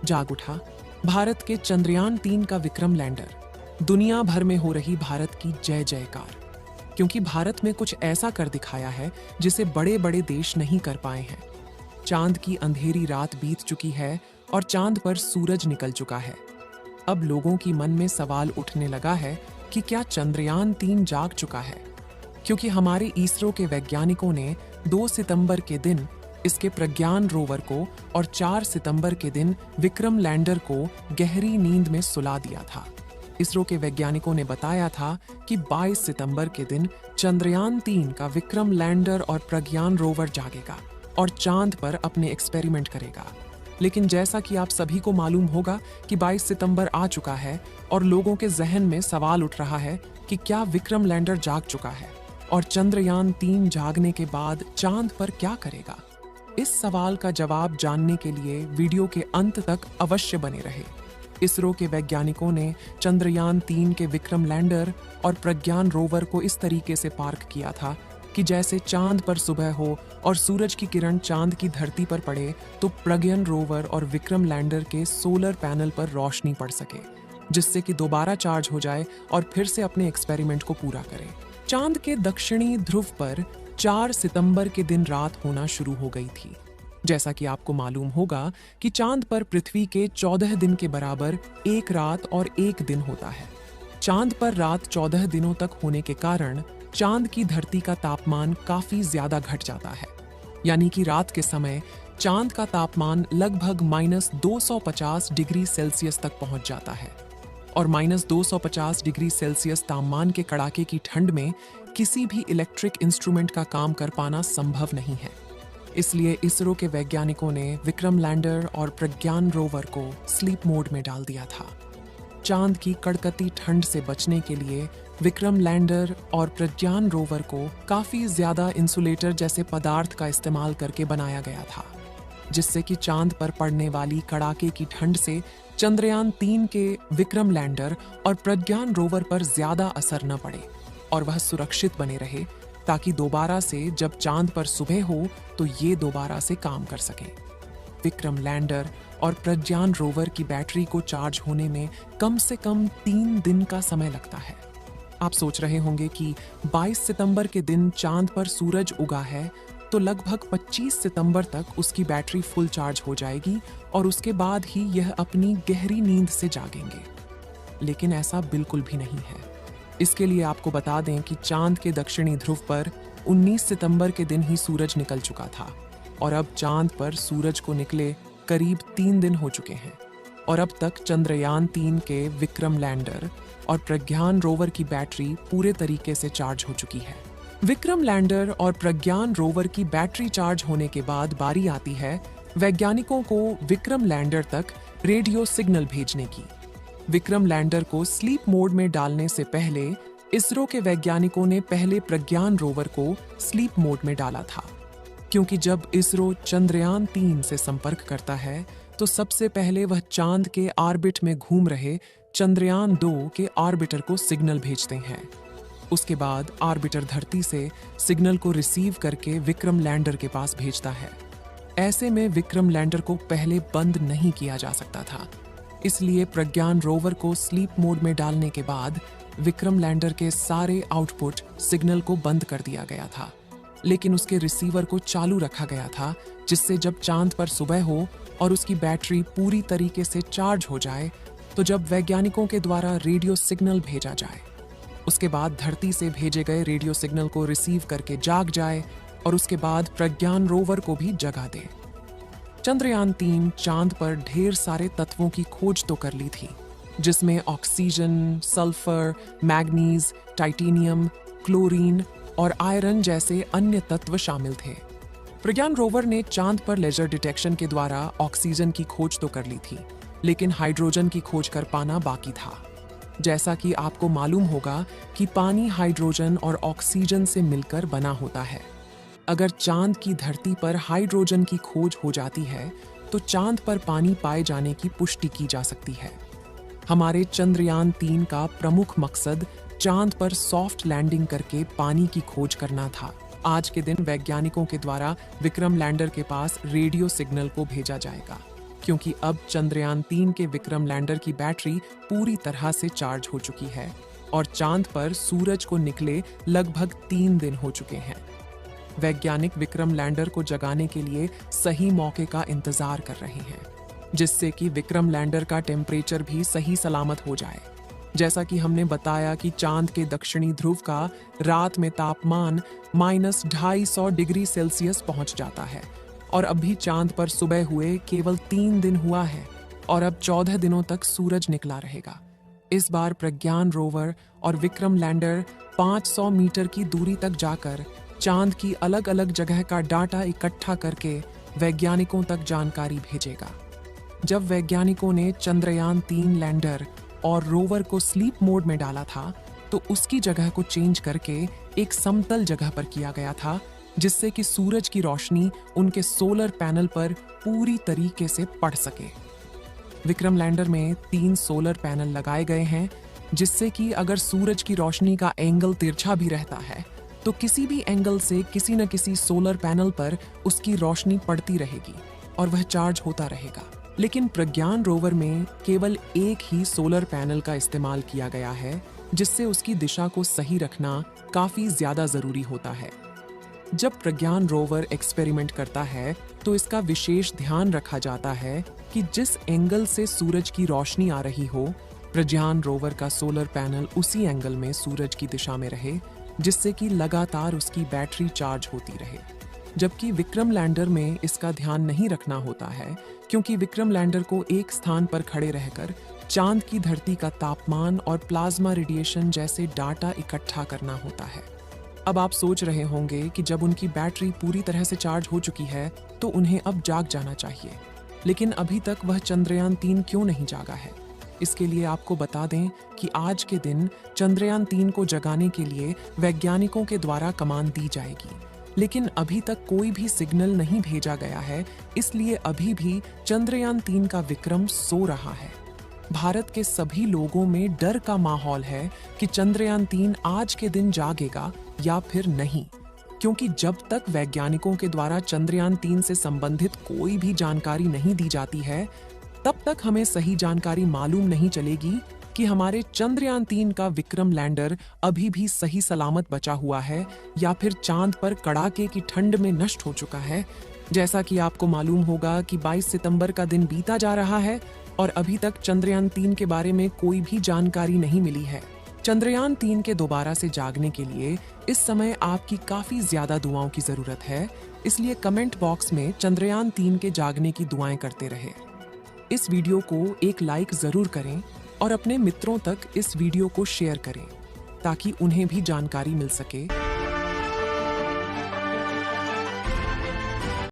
जाग उठा। भारत के चंद्रयान-3 का विक्रम लैंडर। दुनिया भर में हो रही भारत की जय जयकार, क्योंकि भारत में कुछ ऐसा कर दिखाया है जिसे बड़े बड़े देश नहीं कर पाए हैं। चांद की अंधेरी रात बीत चुकी है और चांद पर सूरज निकल चुका है। अब लोगों की मन में सवाल उठने लगा है कि क्या चंद्रयान-3 जाग चुका है, क्योंकि हमारे इसरो के वैज्ञानिकों ने 2 सितंबर के दिन इसके प्रज्ञान रोवर को और 4 सितंबर के दिन विक्रम लैंडर को गहरी नींद में सुला दिया था। इसरो के वैज्ञानिकों ने बताया था कि 22 सितंबर के दिन चंद्रयान-3 का विक्रम लैंडर और प्रज्ञान रोवर जागेगा और चांद पर अपने एक्सपेरिमेंट करेगा। लेकिन जैसा कि आप सभी को मालूम होगा कि 22 सितंबर आ चुका है और लोगों के जहन में सवाल उठ रहा है कि क्या विक्रम लैंडर जाग चुका है और चंद्रयान-3 जागने के बाद चांद पर क्या करेगा। इस सवाल का जवाब जानने के लिए वीडियो के अंत तक अवश्य बने रहे। इसरो के वैज्ञानिकों ने चंद्रयान-3 के विक्रम लैंडर और प्रज्ञान रोवर को इस तरीके से पार्क किया था कि जैसे चांद पर सुबह हो और सूरज की किरण चांद की धरती पर पड़े तो प्रज्ञान रोवर और विक्रम लैंडर के सोलर पैनल पर रोशनी पड़ सके, जिससे कि दोबारा चार्ज हो जाए और फिर से अपने एक्सपेरिमेंट को पूरा करे। चांद के दक्षिणी ध्रुव पर 4 सितंबर के दिन रात होना शुरू हो गई थी। जैसा कि आपको मालूम होगा कि चांद पर पृथ्वी के 14 दिन के बराबर एक रात और एक दिन होता है। चांद पर रात 14 दिनों तक होने के कारण चांद की धरती का तापमान काफी ज्यादा घट जाता है, यानी कि रात के समय चांद का तापमान लगभग -250 डिग्री सेल्सियस तक पहुंच जाता है और -250 डिग्री सेल्सियस तापमान के कड़ाके की ठंड में किसी भी इलेक्ट्रिक इंस्ट्रूमेंट का काम कर पाना संभव नहीं है। इसलिए इसरो के वैज्ञानिकों ने विक्रम लैंडर और प्रज्ञान रोवर को स्लीप मोड में डाल दिया था। चांद की कड़कती ठंड से बचने के लिए विक्रम लैंडर और प्रज्ञान रोवर को काफी ज्यादा इंसुलेटर जैसे पदार्थ का इस्तेमाल करके बनाया गया था, जिससे कि चांद पर पड़ने वाली कड़ाके की ठंड से चंद्रयान-3 के विक्रम लैंडर और प्रज्ञान रोवर पर ज्यादा असर न पड़े और वह सुरक्षित बने रहे, ताकि दोबारा से जब चांद पर सुबह हो तो ये दोबारा से काम कर सके। विक्रम लैंडर और प्रज्ञान रोवर की बैटरी को चार्ज होने में कम से कम 3 दिन का समय लगता है। आप सोच रहे होंगे कि 22 सितंबर के दिन चांद पर सूरज उगा है तो लगभग 25 सितंबर तक उसकी बैटरी फुल चार्ज हो जाएगी और उसके बाद ही यह अपनी गहरी नींद से जागेंगे। लेकिन ऐसा बिल्कुल भी नहीं है। इसके लिए आपको बता दें कि चांद के दक्षिणी ध्रुव पर 19 सितंबर के दिन ही सूरज निकल चुका था और अब चांद पर सूरज को निकले करीब 3 दिन हो चुके हैं और अब तक चंद्रयान-3 के विक्रम लैंडर और प्रज्ञान रोवर की बैटरी पूरे तरीके से चार्ज हो चुकी है। विक्रम लैंडर और प्रज्ञान रोवर की बैटरी चार्ज होने के बाद बारी आती है वैज्ञानिकों को विक्रम लैंडर तक रेडियो सिग्नल भेजने की। विक्रम लैंडर को स्लीप मोड में डालने से पहले इसरो के वैज्ञानिकों ने पहले प्रज्ञान रोवर को स्लीप मोड में डाला था, क्योंकि जब इसरो चंद्रयान-3 से संपर्क करता है तो सबसे पहले वह चांद के ऑर्बिट में घूम रहे चंद्रयान-2 के ऑर्बिटर को सिग्नल भेजते हैं। उसके बाद ऑर्बिटर धरती से सिग्नल को रिसीव करके विक्रम लैंडर के पास भेजता है। ऐसे में विक्रम लैंडर को पहले बंद नहीं किया जा सकता था, इसलिए प्रज्ञान रोवर को स्लीप मोड में डालने के बाद विक्रम लैंडर के सारे आउटपुट सिग्नल को बंद कर दिया गया था, लेकिन उसके रिसीवर को चालू रखा गया था, जिससे जब चांद पर सुबह हो और उसकी बैटरी पूरी तरीके से चार्ज हो जाए तो जब वैज्ञानिकों के द्वारा रेडियो सिग्नल भेजा जाए, उसके बाद धरती से भेजे गए रेडियो सिग्नल को रिसीव करके जाग जाए और उसके बाद प्रज्ञान रोवर को भी जगा दे। चंद्रयान-3 चांद पर ढेर सारे तत्वों की खोज तो कर ली थी, जिसमें oxygen, sulphur, manganese, titanium, chlorine और आयरन जैसे अन्य तत्व शामिल थे। प्रज्ञान रोवर ने चांद पर लेजर डिटेक्शन के द्वारा ऑक्सीजन की खोज तो कर ली थी, लेकिन हाइड्रोजन की खोज कर पाना बाकी था। जैसा कि आपको मालूम होगा कि पानी हाइड्रोजन और ऑक्सीजन से मिलकर बना होता है। अगर चांद की धरती पर हाइड्रोजन की खोज हो जाती है तो चांद पर पानी पाए जाने की पुष्टि की जा सकती है। हमारे चंद्रयान-3 का प्रमुख मकसद चांद पर सॉफ्ट लैंडिंग करके पानी की खोज करना था। आज के दिन वैज्ञानिकों के द्वारा विक्रम लैंडर के पास रेडियो सिग्नल को भेजा जाएगा। क्योंकि अब चंद्रयान 3 के विक्रम लैंडर की बैटरी पूरी तरह से चार्ज हो चुकी है और चांद पर सूरज को निकले लगभग 3 दिन हो चुके हैं। वैज्ञानिक विक्रम लैंडर को जगाने के लिए सही मौके का इंतजार कर रहे हैं, जिससे कि विक्रम लैंडर का टेम्परेचर भी सही सलामत हो जाए। जैसा कि हमने बताया कि चांद के दक्षिणी ध्रुव का रात में तापमान -250 डिग्री सेल्सियस पहुंच जाता है और अभी चांद पर सुबह हुए केवल 3 दिन हुआ है और अब 14 दिनों तक सूरज निकला रहेगा। इस बार प्रज्ञान रोवर और विक्रम लैंडर 500 मीटर की दूरी तक जाकर चांद की अलग अलग जगह का डाटा इकट्ठा करके वैज्ञानिकों तक जानकारी भेजेगा। जब वैज्ञानिकों ने चंद्रयान 3 लैंडर और रोवर को स्लीप मोड में डाला था, तो उसकी जगह को चेंज करके एक समतल जगह पर किया गया था, जिससे कि सूरज की रोशनी उनके सोलर पैनल पर पूरी तरीके से पड़ सके। विक्रम लैंडर में 3 सोलर पैनल लगाए गए हैं, जिससे कि अगर सूरज की रोशनी का एंगल तिरछा भी रहता है, तो किसी भी एंगल से किसी न किसी सोलर पैनल पर उसकी रोशनी पड़ती रहेगी और वह चार्ज होता रहेगा। लेकिन प्रज्ञान रोवर में केवल एक ही सोलर पैनल का इस्तेमाल किया गया है, जिससे उसकी दिशा को सही रखना काफी ज्यादा जरूरी होता है। जब प्रज्ञान रोवर एक्सपेरिमेंट करता है, तो इसका विशेष ध्यान रखा जाता है कि जिस एंगल से सूरज की रोशनी आ रही हो, प्रज्ञान रोवर का सोलर पैनल उसी एंगल में सूरज की दिशा में रहे, जिससे कि लगातार उसकी बैटरी चार्ज होती रहे। जबकि विक्रम लैंडर में इसका ध्यान नहीं रखना होता है, क्योंकि विक्रम लैंडर को एक स्थान पर खड़े रहकर चांद की धरती का तापमान और प्लाज्मा रेडिएशन जैसे डाटा इकट्ठा करना होता है। अब आप सोच रहे होंगे कि जब उनकी बैटरी पूरी तरह से चार्ज हो चुकी है, तो उन्हें अब जाग जाना चाहिए। लेकिन अभी तक वह चंद्रयान 3 क्यों नहीं जागा है? इसके लिए आपको बता दें कि आज के दिन चंद्रयान 3 को जगाने के लिए वैज्ञानिकों के द्वारा कमान दी जाएगी, लेकिन अभी तक कोई भी सिग्नल नहीं भेजा गया है, इसलिए अभी भी चंद्रयान 3 का विक्रम सो रहा है। भारत के सभी लोगों में डर का माहौल है कि चंद्रयान 3 आज के दिन जागेगा या फिर नहीं, क्योंकि जब तक वैज्ञानिकों के द्वारा चंद्रयान 3 से संबंधित कोई भी जानकारी नहीं दी जाती है, तब तक हमें सही जानकारी मालूम नहीं चलेगी कि हमारे चंद्रयान 3 का विक्रम लैंडर अभी भी सही सलामत बचा हुआ है या फिर चांद पर कड़ाके की ठंड में नष्ट हो चुका है। जैसा कि आपको मालूम होगा कि 22 सितंबर का दिन बीता जा रहा है और अभी तक चंद्रयान 3 के बारे में कोई भी जानकारी नहीं मिली है। चंद्रयान 3 के दोबारा से जागने के लिए इस समय आपकी काफी ज्यादा दुआओं की जरूरत है, इसलिए कमेंट बॉक्स में चंद्रयान 3 के जागने की दुआएं करते रहे। इस वीडियो को एक लाइक जरूर करें और अपने मित्रों तक इस वीडियो को शेयर करें, ताकि उन्हें भी जानकारी मिल सके